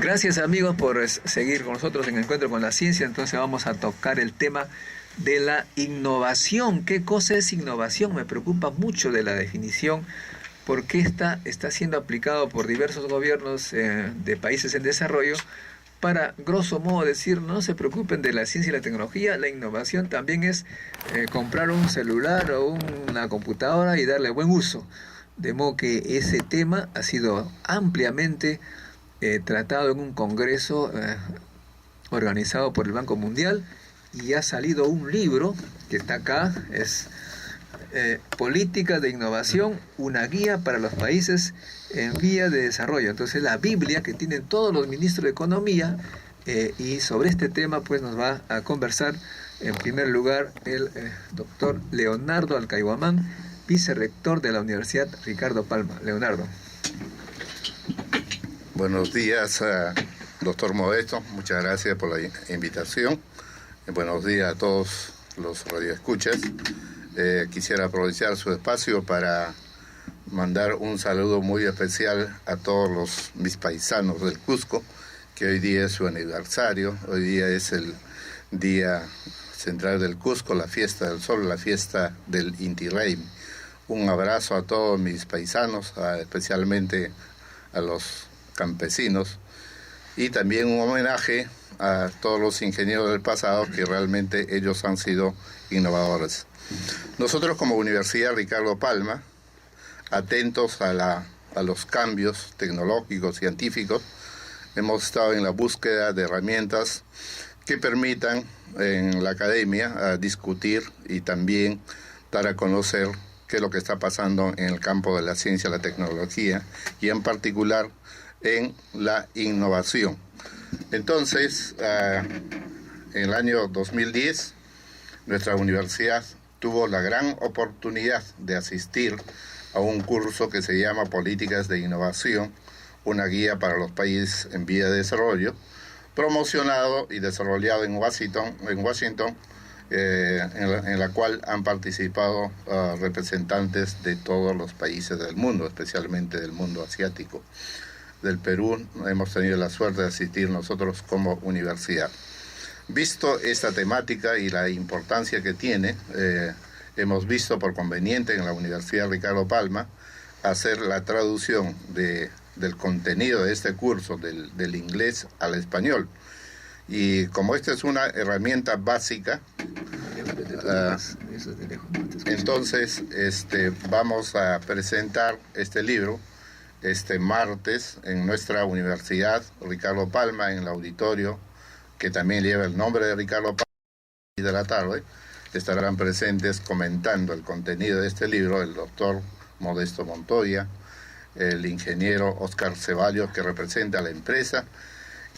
Gracias amigos por seguir con nosotros en Encuentro con la Ciencia. Entonces vamos a tocar el tema de la innovación. ¿Qué cosa es innovación? Me preocupa mucho de la definición, porque está siendo aplicado por diversos gobiernos de países en desarrollo para, grosso modo, decir: no se preocupen de la ciencia y la tecnología. La innovación también es comprar un celular o una computadora y darle buen uso. De modo que ese tema ha sido ampliamente tratado en un congreso organizado por el Banco Mundial, y ha salido un libro que está acá, es Políticas de Innovación, una guía para los países en vía de desarrollo. Entonces, la Biblia que tienen todos los ministros de Economía, y sobre este tema pues nos va a conversar en primer lugar el doctor Leonardo Alcaiguamán, vicerrector de la Universidad Ricardo Palma. Leonardo. Buenos días, doctor Modesto, muchas gracias por la invitación. Buenos días a todos los radioescuchas. Quisiera aprovechar su espacio para mandar un saludo muy especial a todos mis paisanos del Cusco, que hoy día es su aniversario. Hoy día es el Día Central del Cusco, la fiesta del sol, la fiesta del Inti Raymi. Un abrazo a todos mis paisanos, especialmente a los campesinos, y también un homenaje a todos los ingenieros del pasado, que realmente ellos han sido innovadores. Nosotros como Universidad Ricardo Palma, atentos a los cambios tecnológicos, científicos, hemos estado en la búsqueda de herramientas que permitan en la academia discutir y también dar a conocer qué es lo que está pasando en el campo de la ciencia y la tecnología, y en particular en la innovación. Entonces, en el año 2010, nuestra universidad tuvo la gran oportunidad de asistir a un curso que se llama Políticas de Innovación, una guía para los países en vía de desarrollo, promocionado y desarrollado en Washington, en la cual han participado representantes de todos los países del mundo, especialmente del mundo asiático. Del Perú hemos tenido la suerte de asistir nosotros como universidad. Visto esta temática y la importancia que tiene, hemos visto por conveniente en la Universidad Ricardo Palma hacer la traducción del contenido de este curso del inglés al español. Y como esta es una herramienta básica, entonces vamos a presentar este libro este martes en nuestra Universidad Ricardo Palma, en el auditorio que también lleva el nombre de Ricardo Palma. Y de la tarde estarán presentes comentando el contenido de este libro el doctor Modesto Montoya, el ingeniero Oscar Ceballos, que representa a la empresa,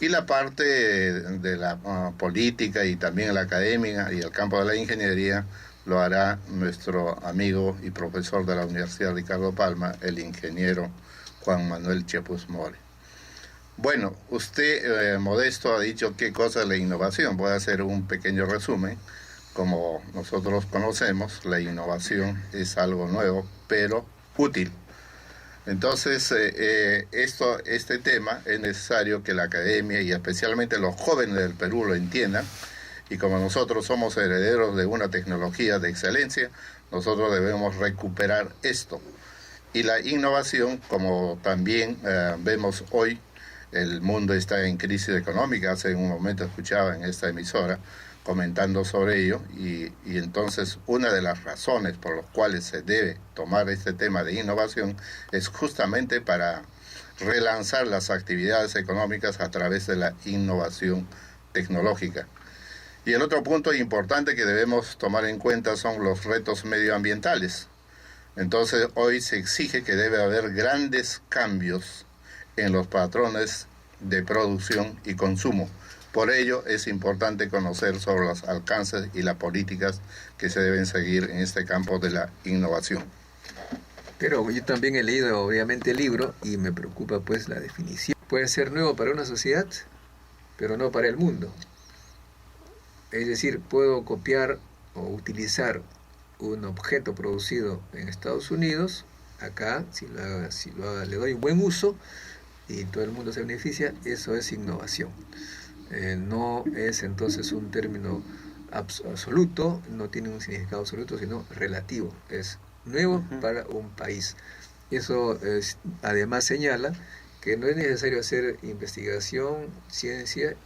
y la parte de la política y también la academia y el campo de la ingeniería lo hará nuestro amigo y profesor de la Universidad Ricardo Palma, el ingeniero Juan Manuel Chepus More. Bueno, usted, Modesto, ha dicho qué cosa es la innovación. Voy a hacer un pequeño resumen. Como nosotros conocemos, la innovación es algo nuevo, pero útil. Entonces, este tema es necesario que la academia y especialmente los jóvenes del Perú lo entiendan. Y como nosotros somos herederos de una tecnología de excelencia, nosotros debemos recuperar esto. Y la innovación, como también vemos hoy, el mundo está en crisis económica. Hace un momento escuchaba en esta emisora comentando sobre ello, y entonces una de las razones por las cuales se debe tomar este tema de innovación es justamente para relanzar las actividades económicas a través de la innovación tecnológica. Y el otro punto importante que debemos tomar en cuenta son los retos medioambientales. Entonces, hoy se exige que debe haber grandes cambios en los patrones de producción y consumo. Por ello, es importante conocer sobre los alcances y las políticas que se deben seguir en este campo de la innovación. Pero yo también he leído, obviamente, el libro, y me preocupa pues la definición. Puede ser nuevo para una sociedad, pero no para el mundo. Es decir, puedo copiar o utilizar un objeto producido en Estados Unidos, acá, si le doy buen uso, y todo el mundo se beneficia, eso es innovación. No es entonces un término absoluto, no tiene un significado absoluto, sino relativo, es nuevo para un país. Eso además señala que no es necesario hacer investigación, ciencia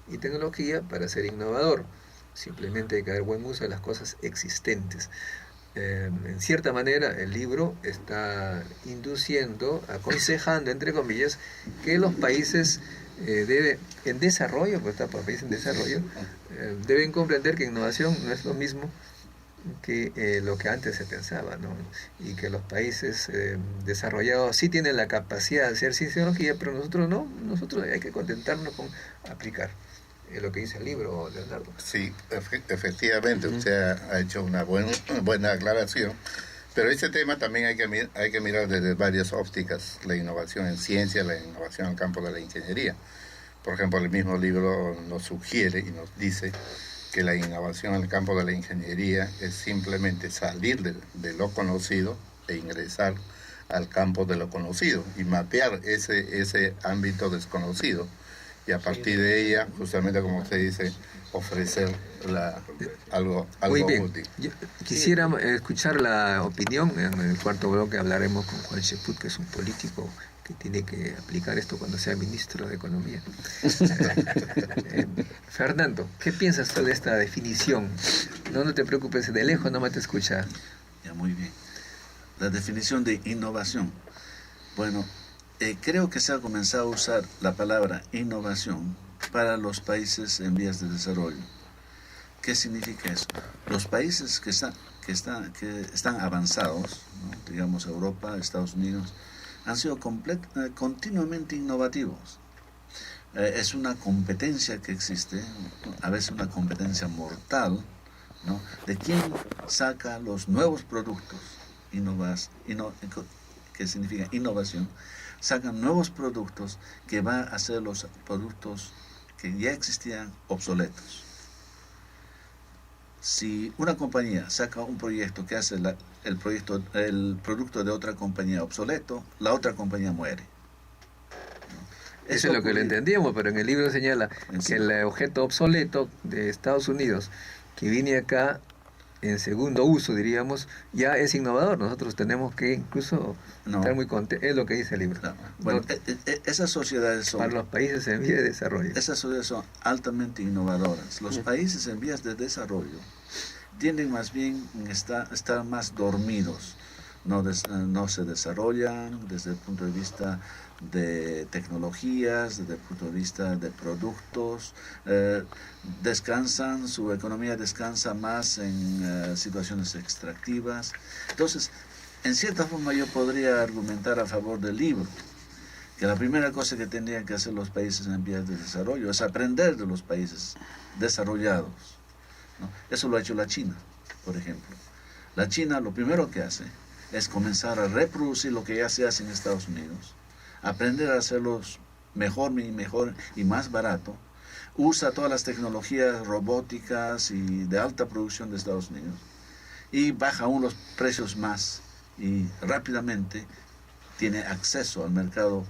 y tecnología para ser innovador, simplemente hay que dar buen uso de las cosas existentes. En cierta manera el libro está induciendo, aconsejando, entre comillas, que los países en desarrollo, pues está para países en desarrollo, deben comprender que innovación no es lo mismo que lo que antes se pensaba, ¿no? Y que los países desarrollados sí tienen la capacidad de hacer cienciología, pero nosotros no, nosotros hay que contentarnos con aplicar lo que dice el libro, Leonardo. Sí, efectivamente, usted ha hecho una buena aclaración, pero este tema también hay que mirar desde varias ópticas, la innovación en ciencia, la innovación en el campo de la ingeniería. Por ejemplo, el mismo libro nos sugiere y nos dice que la innovación en el campo de la ingeniería es simplemente salir de lo conocido e ingresar al campo de lo conocido y mapear ese ámbito desconocido y a partir de ella, justamente como usted dice, ofrecer algo Muy bien. útil. Yo quisiera escuchar la opinión. En el cuarto bloque hablaremos con Juan Cheput, que es un político que tiene que aplicar esto cuando sea ministro de Economía. Fernando, ¿qué piensas tú de esta definición? No te preocupes, de lejos nomás te escucha. Ya, muy bien. La definición de innovación. Bueno, creo que se ha comenzado a usar la palabra innovación para los países en vías de desarrollo. ¿Qué significa eso? Los países que están avanzados, ¿no? Digamos Europa, Estados Unidos, han sido continuamente innovativos. Es una competencia que existe, a veces una competencia mortal, ¿no? De quién saca los nuevos productos, que significa innovación, sacan nuevos productos que van a hacer los productos que ya existían obsoletos. Si una compañía saca un proyecto que hace el producto de otra compañía obsoleto, la otra compañía muere. ¿No? Eso es lo que lo entendíamos, pero en el libro señala que el objeto obsoleto de Estados Unidos que viene acá en segundo uso, diríamos, ya es innovador. Nosotros tenemos que incluso estar muy contentos. Es lo que dice el libro. No. Bueno, esas sociedades son... Para los países en vías de desarrollo. Esas sociedades son altamente innovadoras. Los países en vías de desarrollo tienden más bien a estar más dormidos. No se desarrollan desde el punto de vista de tecnologías, desde el punto de vista de productos, su economía descansa más en situaciones extractivas. Entonces, en cierta forma yo podría argumentar a favor del libro, que la primera cosa que tendrían que hacer los países en vías de desarrollo es aprender de los países desarrollados, ¿no? Eso lo ha hecho la China, por ejemplo. La China lo primero que hace es comenzar a reproducir lo que ya se hace en Estados Unidos, aprender a hacerlos mejor y más barato, usa todas las tecnologías robóticas y de alta producción de Estados Unidos y baja aún los precios más y rápidamente tiene acceso al mercado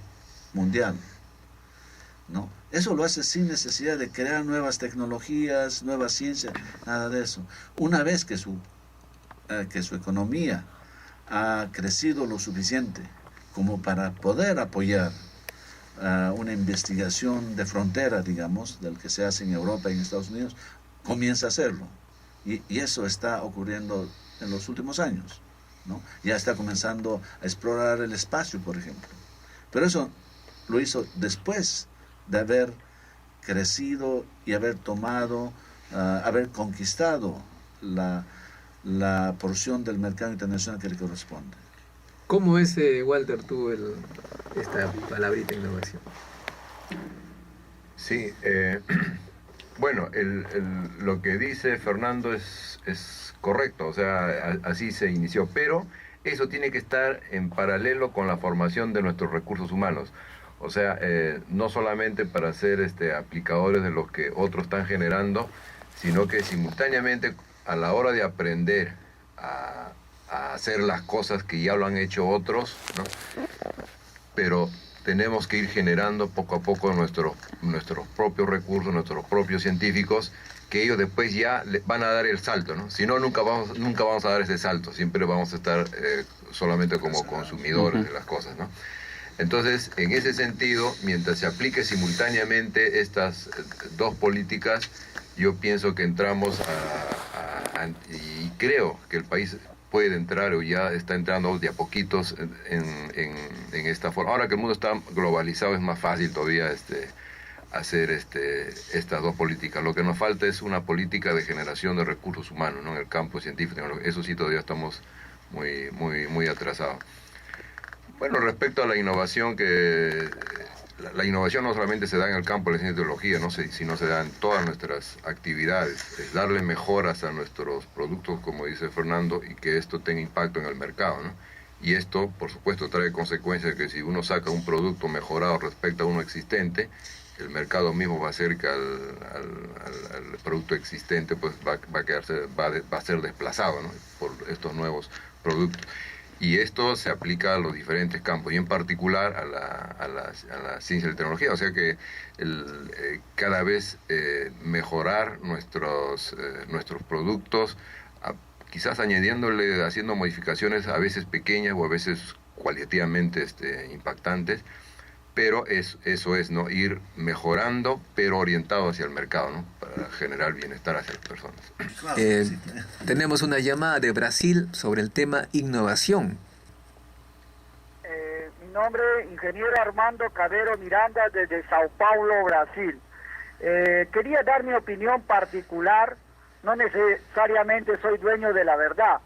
mundial, ¿no? Eso lo hace sin necesidad de crear nuevas tecnologías, nuevas ciencias, nada de eso. Una vez que su economía ha crecido lo suficiente como para poder apoyar una investigación de frontera, digamos, del que se hace en Europa y en Estados Unidos, comienza a hacerlo. Y eso está ocurriendo en los últimos años, ¿no? Ya está comenzando a explorar el espacio, por ejemplo. Pero eso lo hizo después de haber crecido y haber tomado, haber conquistado la porción del mercado internacional que le corresponde. ¿Cómo es, Walter, tú esta palabrita innovación? Sí, bueno, lo que dice Fernando es correcto, o sea, así se inició, pero eso tiene que estar en paralelo con la formación de nuestros recursos humanos. O sea, no solamente para ser aplicadores de lo que otros están generando, sino que simultáneamente a la hora de aprender a hacer las cosas que ya lo han hecho otros, ¿no? Pero tenemos que ir generando poco a poco nuestros propios recursos, nuestros propios científicos, que ellos después ya van a dar el salto, ¿no? Si no, nunca vamos a dar ese salto, siempre vamos a estar solamente como consumidores de las cosas, ¿no? Entonces, en ese sentido, mientras se aplique simultáneamente estas dos políticas, yo pienso que entramos y creo que el país puede entrar o ya está entrando de a poquitos en esta forma. Ahora que el mundo está globalizado, es más fácil todavía hacer estas dos políticas. Lo que nos falta es una política de generación de recursos humanos, ¿no? En el campo científico. Eso sí, todavía estamos muy atrasados. Bueno, respecto a la innovación, la innovación no solamente se da en el campo de la ciencia y tecnología, ¿no? Sino se da en todas nuestras actividades. Es darle mejoras a nuestros productos, como dice Fernando, y que esto tenga impacto en el mercado, ¿no? Y esto, por supuesto, trae consecuencias que si uno saca un producto mejorado respecto a uno existente, el mercado mismo va a hacer que al producto existente pues va a ser desplazado, ¿no? Por estos nuevos productos. Y esto se aplica a los diferentes campos y en particular a la ciencia y la tecnología. O sea que cada vez mejorar nuestros productos, quizás haciendo modificaciones a veces pequeñas o a veces cualitativamente impactantes, pero eso es, ¿no? Ir mejorando, pero orientado hacia el mercado, ¿no? Para generar bienestar hacia las personas. Tenemos una llamada de Brasil sobre el tema innovación. Mi nombre es ingeniero Armando Cabero Miranda desde Sao Paulo, Brasil. Quería dar mi opinión particular, no necesariamente soy dueño de la verdad.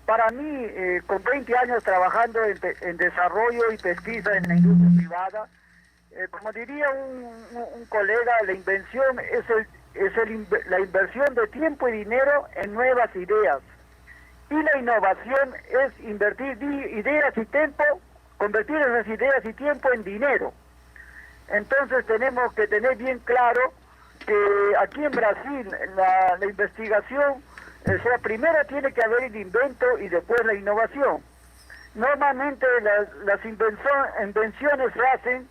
Para mí, con 20 años trabajando en desarrollo y pesquisa en la industria privada, como diría un colega, la invención es la inversión de tiempo y dinero en nuevas ideas. Y la innovación es invertir ideas y tiempo, convertir esas ideas y tiempo en dinero. Entonces tenemos que tener bien claro que aquí en Brasil la investigación, o sea, primero tiene que haber el invento y después la innovación. Normalmente las invenciones se hacen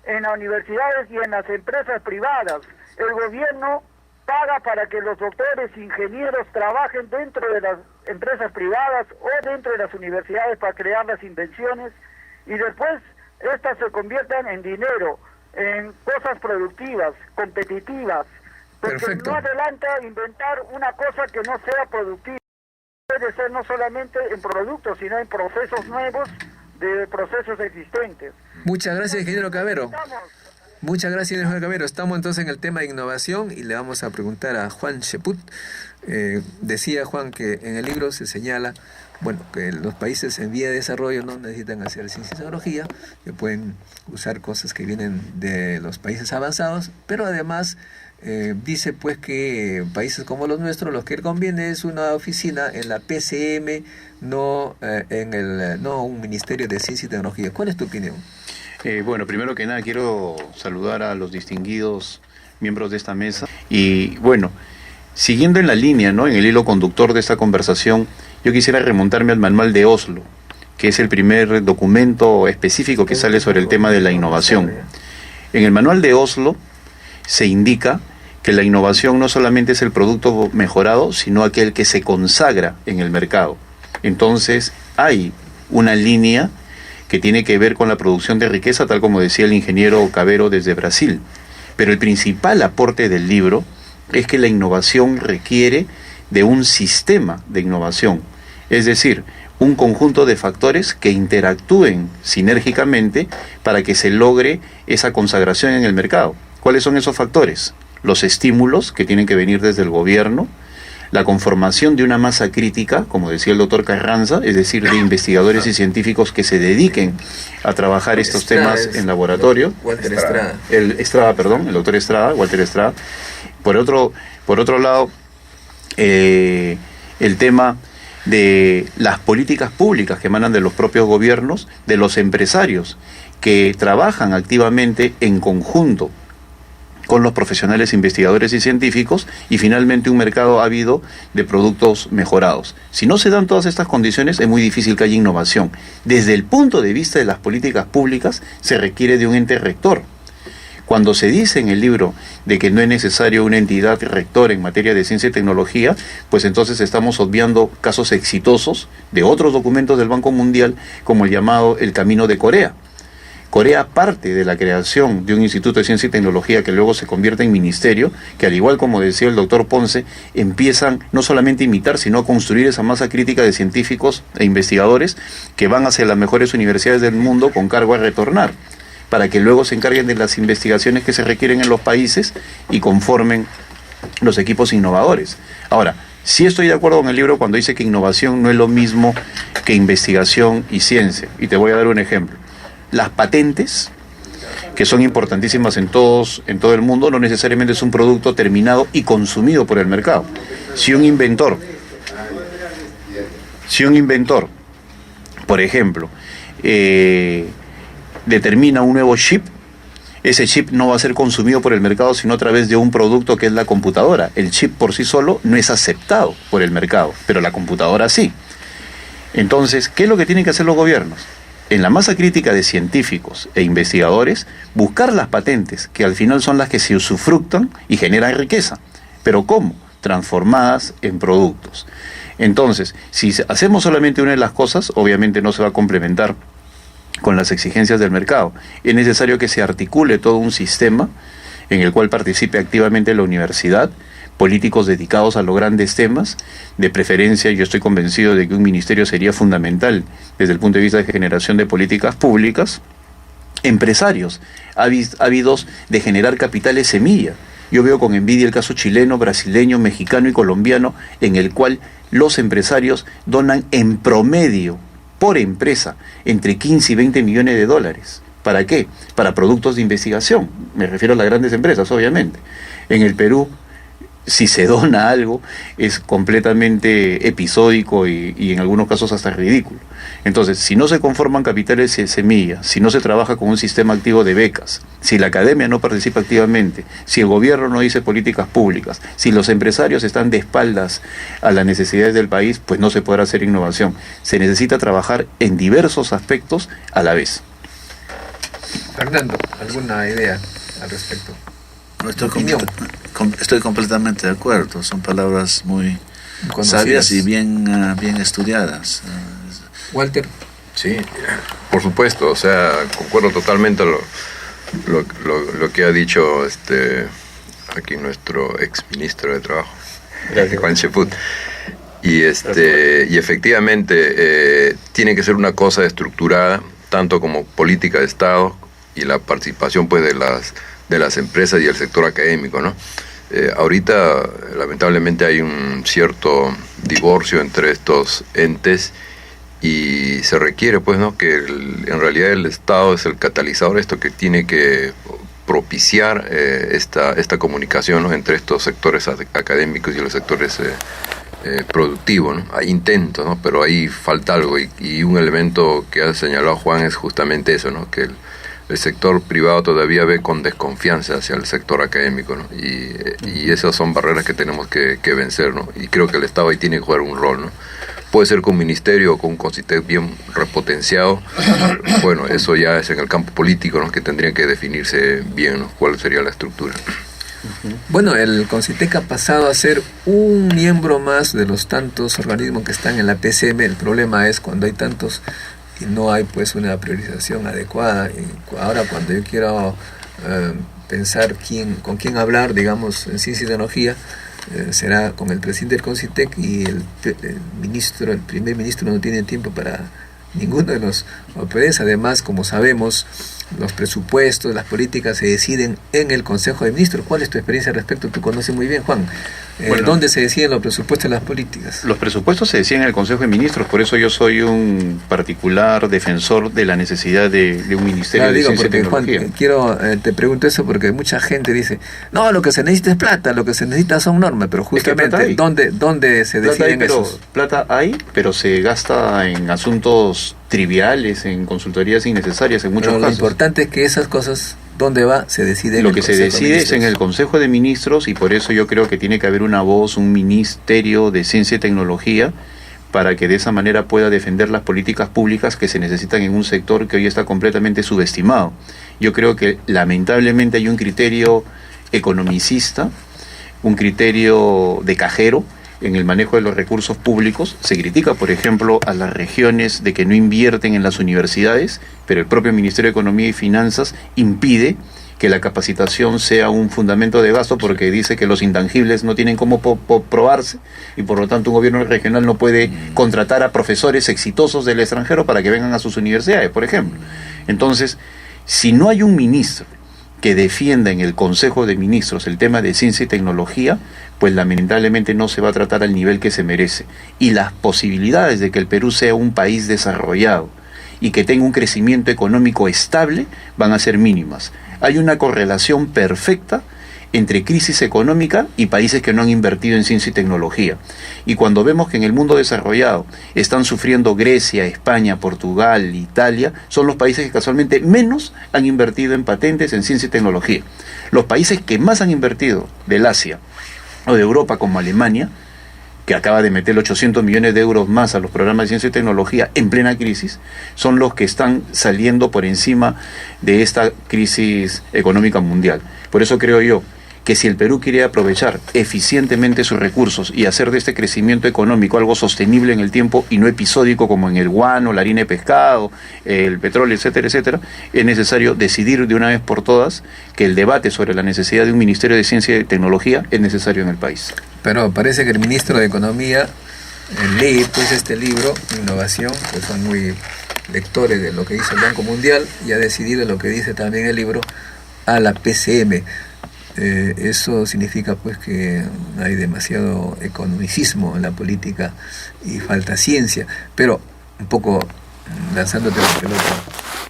en las universidades y en las empresas privadas. El gobierno paga para que los doctores e ingenieros trabajen dentro de las empresas privadas o dentro de las universidades para crear las invenciones y después estas se conviertan en dinero, en cosas productivas, competitivas. Porque Perfecto. no adelanta inventar una cosa que no sea productiva. Puede ser no solamente en productos, sino en procesos nuevos de procesos existentes. Muchas gracias, ingeniero Cabero. Estamos Muchas gracias, ingeniero Cabero. Estamos entonces en el tema de innovación y le vamos a preguntar a Juan Cheput. Decía Juan que en el libro se señala, bueno, que los países en vía de desarrollo no necesitan hacer ciencia y tecnología, que pueden usar cosas que vienen de los países avanzados, pero además dice pues que países como los nuestros, lo que conviene es una oficina en la PCM, no un ministerio de ciencia y tecnología. ¿Cuál es tu opinión? Bueno, primero que nada quiero saludar a los distinguidos miembros de esta mesa y bueno, siguiendo en la línea, ¿no? En el hilo conductor de esta conversación, yo quisiera remontarme al manual de Oslo, que es el primer documento específico que sale sobre el tema de la innovación. En el manual de Oslo se indica que la innovación no solamente es el producto mejorado, sino aquel que se consagra en el mercado. Entonces, hay una línea que tiene que ver con la producción de riqueza, tal como decía el ingeniero Cabero desde Brasil. Pero el principal aporte del libro es que la innovación requiere de un sistema de innovación, es decir, un conjunto de factores que interactúen sinérgicamente para que se logre esa consagración en el mercado. ¿Cuáles son esos factores? Los estímulos que tienen que venir desde el gobierno, la conformación de una masa crítica, como decía el doctor Carranza, es decir, de investigadores y científicos que se dediquen a trabajar estos temas en laboratorio. Walter Estrada. El doctor Estrada, Walter Estrada. Por otro lado, el tema de las políticas públicas que emanan de los propios gobiernos, de los empresarios que trabajan activamente en conjunto con los profesionales, investigadores y científicos, y finalmente un mercado ávido de productos mejorados. Si no se dan todas estas condiciones, es muy difícil que haya innovación. Desde el punto de vista de las políticas públicas, se requiere de un ente rector. Cuando se dice en el libro de que no es necesario una entidad rectora en materia de ciencia y tecnología, pues entonces estamos obviando casos exitosos de otros documentos del Banco Mundial, como el llamado El Camino de Corea. Corea parte de la creación de un instituto de ciencia y tecnología que luego se convierte en ministerio, que al igual como decía el doctor Ponce, empiezan no solamente a imitar, sino a construir esa masa crítica de científicos e investigadores que van hacia las mejores universidades del mundo con cargo a retornar, para que luego se encarguen de las investigaciones que se requieren en los países y conformen los equipos innovadores. Ahora, sí estoy de acuerdo con el libro cuando dice que innovación no es lo mismo que investigación y ciencia, y te voy a dar un ejemplo. Las patentes, que son importantísimas en todo el mundo, no necesariamente es un producto terminado y consumido por el mercado. Si un inventor, por ejemplo, determina un nuevo chip, ese chip no va a ser consumido por el mercado sino a través de un producto que es la computadora. El chip por sí solo no es aceptado por el mercado, pero la computadora sí. Entonces, ¿qué es lo que tienen que hacer los gobiernos? En la masa crítica de científicos e investigadores, buscar las patentes, que al final son las que se usufructan y generan riqueza. ¿Pero cómo? Transformadas en productos. Entonces, si hacemos solamente una de las cosas, obviamente no se va a complementar con las exigencias del mercado. Es necesario que se articule todo un sistema en el cual participe activamente la universidad, políticos dedicados a los grandes temas. De preferencia, yo estoy convencido de que un ministerio sería fundamental desde el punto de vista de generación de políticas públicas. Empresarios ávidos de generar capitales semilla. Yo veo con envidia el caso chileno, brasileño, mexicano y colombiano, en el cual los empresarios donan en promedio, por empresa, entre 15 y 20 millones de dólares. ¿Para qué? Para productos de investigación. Me refiero a las grandes empresas, obviamente. En el Perú, si se dona algo, es completamente episódico y en algunos casos hasta ridículo. Entonces, si no se conforman capitales de semilla, si no se trabaja con un sistema activo de becas, si la academia no participa activamente, si el gobierno no dice políticas públicas, si los empresarios están de espaldas a las necesidades del país, pues no se podrá hacer innovación. Se necesita trabajar en diversos aspectos a la vez. Fernando, ¿alguna idea al respecto? Estoy completamente de acuerdo. Son palabras muy sabias y bien estudiadas. Walter. Sí, por supuesto, o sea, concuerdo totalmente lo que ha dicho aquí nuestro ex ministro de Trabajo, Juan Cheput. Y efectivamente tiene que ser una cosa estructurada, tanto como política de Estado y la participación pues de las empresas y el sector académico, ¿no? Ahorita lamentablemente hay un cierto divorcio entre estos entes y se requiere pues, ¿no?, que en realidad el Estado es el catalizador, esto que tiene que propiciar esta comunicación, ¿no?, entre estos sectores académicos y los sectores productivos, ¿no? Hay intentos, ¿no?, pero ahí falta algo y un elemento que ha señalado Juan es justamente eso, ¿no?, que el sector privado todavía ve con desconfianza hacia el sector académico, ¿no? Y esas son barreras que tenemos que vencer, ¿no? Y creo que el Estado ahí tiene que jugar un rol, ¿no? Puede ser con un ministerio o con un CONCITEC bien repotenciado. Bueno, eso ya es en el campo político, ¿no?, que tendría que definirse bien, ¿no?, cuál sería la estructura. Bueno, el CONCITEC ha pasado a ser un miembro más de los tantos organismos que están en la PCM. El problema es cuando hay tantos y no hay pues una priorización adecuada. Y ahora cuando yo quiero pensar con quién hablar, digamos, en ciencia y tecnología, será con el presidente del CONCITEC y el primer ministro no tiene tiempo para ninguno de los operadores. Además, como sabemos, los presupuestos, las políticas se deciden en el Consejo de Ministros. ¿Cuál es tu experiencia al respecto? Tú conoces muy bien, Juan. ¿Dónde se deciden los presupuestos y las políticas? Los presupuestos se deciden en el Consejo de Ministros, por eso yo soy un particular defensor de la necesidad de un ministerio de ciencia y tecnología. Juan, te pregunto eso porque mucha gente dice, no, lo que se necesita es plata, lo que se necesita son normas, pero justamente, ¿dónde se deciden esos? Plata hay, pero se gasta en asuntos triviales, en consultorías innecesarias en muchos casos. Lo importante es que esas cosas ¿Dónde va? Se decide en Lo el que se Consejo de decide es en Ministros. el Consejo de Ministros, y por eso yo creo que tiene que haber una voz, un Ministerio de Ciencia y Tecnología, para que de esa manera pueda defender las políticas públicas que se necesitan en un sector que hoy está completamente subestimado. Yo creo que lamentablemente hay un criterio economicista, un criterio de cajero en el manejo de los recursos públicos. Se critica, por ejemplo, a las regiones de que no invierten en las universidades, pero el propio Ministerio de Economía y Finanzas impide que la capacitación sea un fundamento de gasto porque dice que los intangibles no tienen cómo probarse y por lo tanto un gobierno regional no puede contratar a profesores exitosos del extranjero para que vengan a sus universidades, por ejemplo. Entonces, si no hay un ministro que defienda en el Consejo de Ministros el tema de ciencia y tecnología, pues lamentablemente no se va a tratar al nivel que se merece. Y las posibilidades de que el Perú sea un país desarrollado y que tenga un crecimiento económico estable van a ser mínimas. Hay una correlación perfecta entre crisis económica y países que no han invertido en ciencia y tecnología. Y cuando vemos que en el mundo desarrollado están sufriendo Grecia, España, Portugal, Italia, son los países que casualmente menos han invertido en patentes en ciencia y tecnología. Los países que más han invertido del Asia o de Europa, como Alemania, que acaba de meter 800 millones de euros más a los programas de ciencia y tecnología en plena crisis, son los que están saliendo por encima de esta crisis económica mundial. Por eso creo yo que si el Perú quiere aprovechar eficientemente sus recursos y hacer de este crecimiento económico algo sostenible en el tiempo y no episódico como en el guano, la harina de pescado, el petróleo, etcétera, etcétera, es necesario decidir de una vez por todas que el debate sobre la necesidad de un Ministerio de Ciencia y Tecnología es necesario en el país. Pero parece que el ministro de Economía lee pues este libro, Innovación, que son muy lectores de lo que dice el Banco Mundial, y ha decidido lo que dice también el libro a la PCM. Eso significa pues que hay demasiado economicismo en la política y falta ciencia. Pero un poco lanzándote la pelota,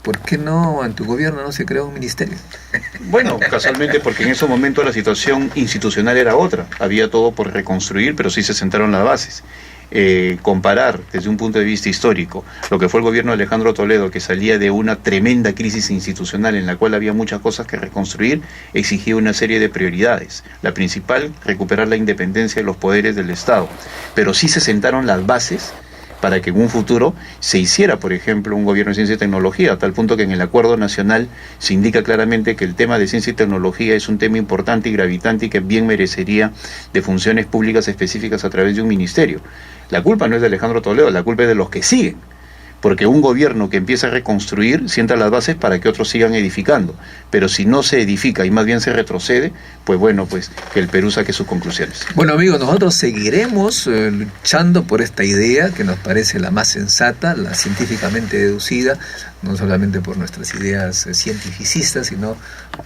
¿por qué no en tu gobierno no se creó un ministerio? Bueno, casualmente porque en ese momento la situación institucional era otra. Había todo por reconstruir, pero sí se sentaron las bases. Comparar desde un punto de vista histórico lo que fue el gobierno de Alejandro Toledo, que salía de una tremenda crisis institucional en la cual había muchas cosas que reconstruir, exigía una serie de prioridades. La principal, recuperar la independencia de los poderes del Estado. Pero sí se sentaron las bases para que en un futuro se hiciera, por ejemplo, un gobierno de ciencia y tecnología, a tal punto que en el acuerdo nacional se indica claramente que el tema de ciencia y tecnología es un tema importante y gravitante y que bien merecería de funciones públicas específicas a través de un ministerio. La culpa no es de Alejandro Toledo, la culpa es de los que siguen, porque un gobierno que empieza a reconstruir sienta las bases para que otros sigan edificando, pero si no se edifica y más bien se retrocede, pues bueno, pues que el Perú saque sus conclusiones. Bueno, amigos, nosotros seguiremos luchando por esta idea que nos parece la más sensata, la científicamente deducida, no solamente por nuestras ideas cientificistas, sino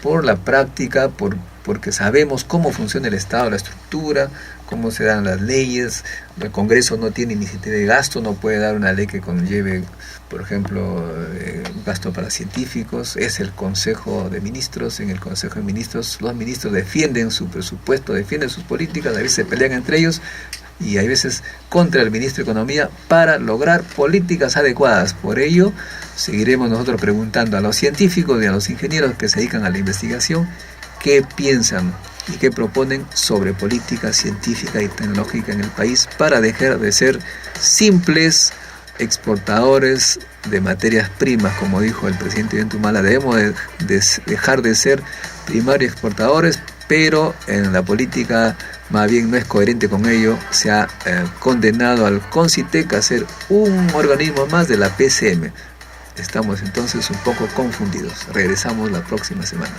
por la práctica, porque sabemos cómo funciona el Estado, la estructura, cómo se dan las leyes. El Congreso no tiene iniciativa de gasto, no puede dar una ley que conlleve, por ejemplo, gasto para científicos. Es el Consejo de Ministros. En el Consejo de Ministros los ministros defienden su presupuesto, defienden sus políticas, a veces se pelean entre ellos y hay veces contra el ministro de Economía para lograr políticas adecuadas. Por ello, seguiremos nosotros preguntando a los científicos y a los ingenieros que se dedican a la investigación qué piensan y qué proponen sobre política científica y tecnológica en el país para dejar de ser simples exportadores de materias primas, como dijo el presidente Ollanta. Debemos de dejar de ser primarios exportadores, pero en la política más bien no es coherente con ello. Se ha condenado al CONCITEC a ser un organismo más de la PCM. Estamos entonces un poco confundidos. Regresamos la próxima semana.